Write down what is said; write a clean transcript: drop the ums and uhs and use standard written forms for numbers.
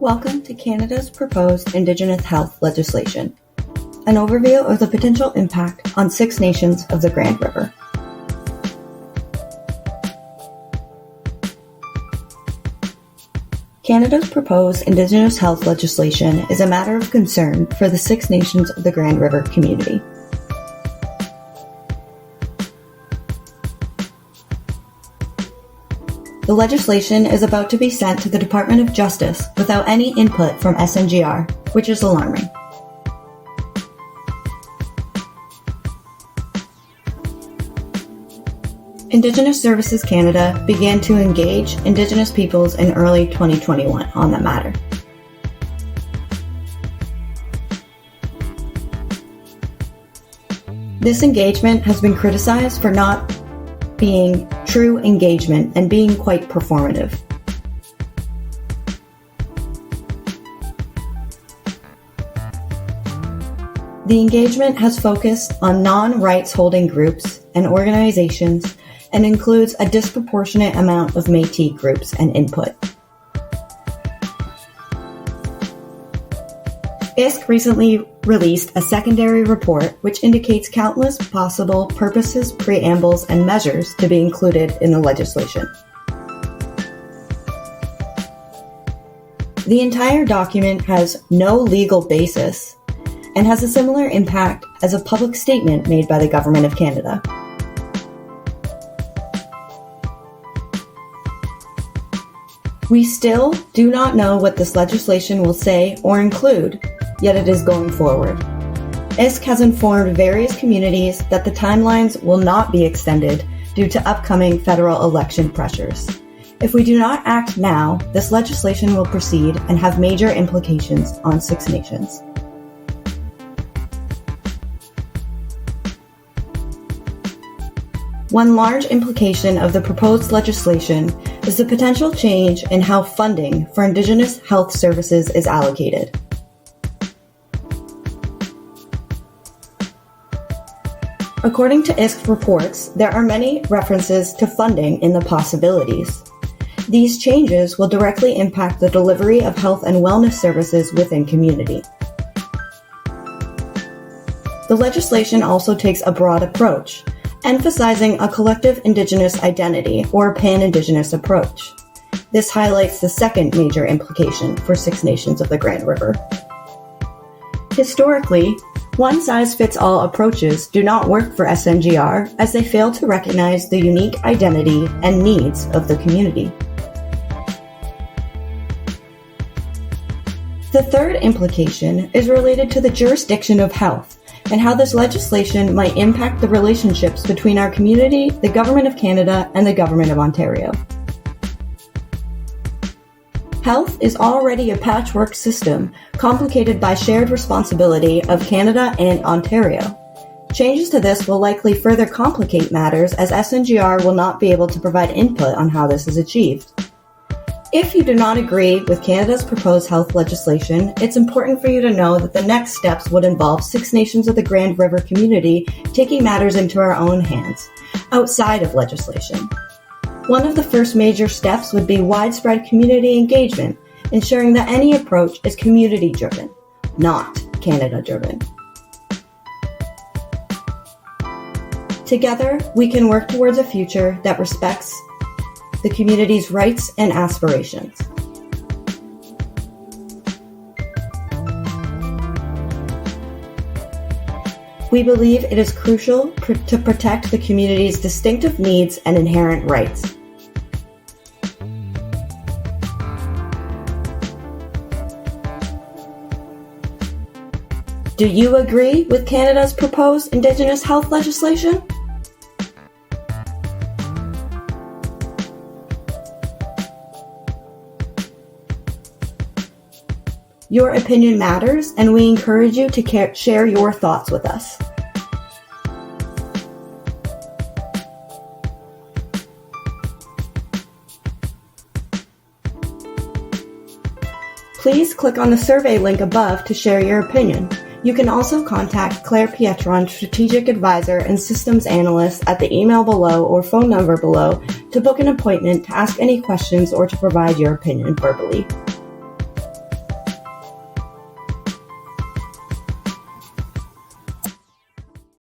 Welcome to Canada's proposed Indigenous health legislation, an overview of the potential impact on Six Nations of the Grand River. Canada's proposed Indigenous health legislation is a matter of concern for the Six Nations of the Grand River community. The legislation is about to be sent to the Department of Justice without any input from SNGR, which is alarming. Indigenous Services Canada began to engage Indigenous peoples in early 2021 on the matter. This engagement has been criticized for not being true engagement and being quite performative. The engagement has focused on non-rights holding groups and organizations and includes a disproportionate amount of Métis groups and input. ISC recently released a secondary report which indicates countless possible purposes, preambles, and measures to be included in the legislation. The entire document has no legal basis and has a similar impact as a public statement made by the Government of Canada. We still do not know what this legislation will say or include, yet it is going forward. ISC has informed various communities that the timelines will not be extended due to upcoming federal election pressures. If we do not act now, this legislation will proceed and have major implications on Six Nations. One large implication of the proposed legislation is the potential change in how funding for Indigenous health services is allocated. According to ISC reports, there are many references to funding in the possibilities. These changes will directly impact the delivery of health and wellness services within community. The legislation also takes a broad approach, emphasizing a collective Indigenous identity or pan-Indigenous approach. This highlights the second major implication for Six Nations of the Grand River. Historically, one-size-fits-all approaches do not work for SNGR as they fail to recognize the unique identity and needs of the community. The third implication is related to the jurisdiction of health and how this legislation might impact the relationships between our community, the Government of Canada, and the Government of Ontario. Health is already a patchwork system, complicated by shared responsibility of Canada and Ontario. Changes to this will likely further complicate matters as SNGR will not be able to provide input on how this is achieved. If you do not agree with Canada's proposed health legislation, it's important for you to know that the next steps would involve Six Nations of the Grand River community taking matters into our own hands, outside of legislation. One of the first major steps would be widespread community engagement, ensuring that any approach is community-driven, not Canada-driven. Together, we can work towards a future that respects the community's rights and aspirations. We believe it is crucial to protect the community's distinctive needs and inherent rights. Do you agree with Canada's proposed Indigenous health legislation? Your opinion matters, and we encourage you to share your thoughts with us. Please click on the survey link above to share your opinion. You can also contact Claire Pietron, Strategic Advisor and Systems Analyst at the email below or phone number below to book an appointment to ask any questions or to provide your opinion verbally.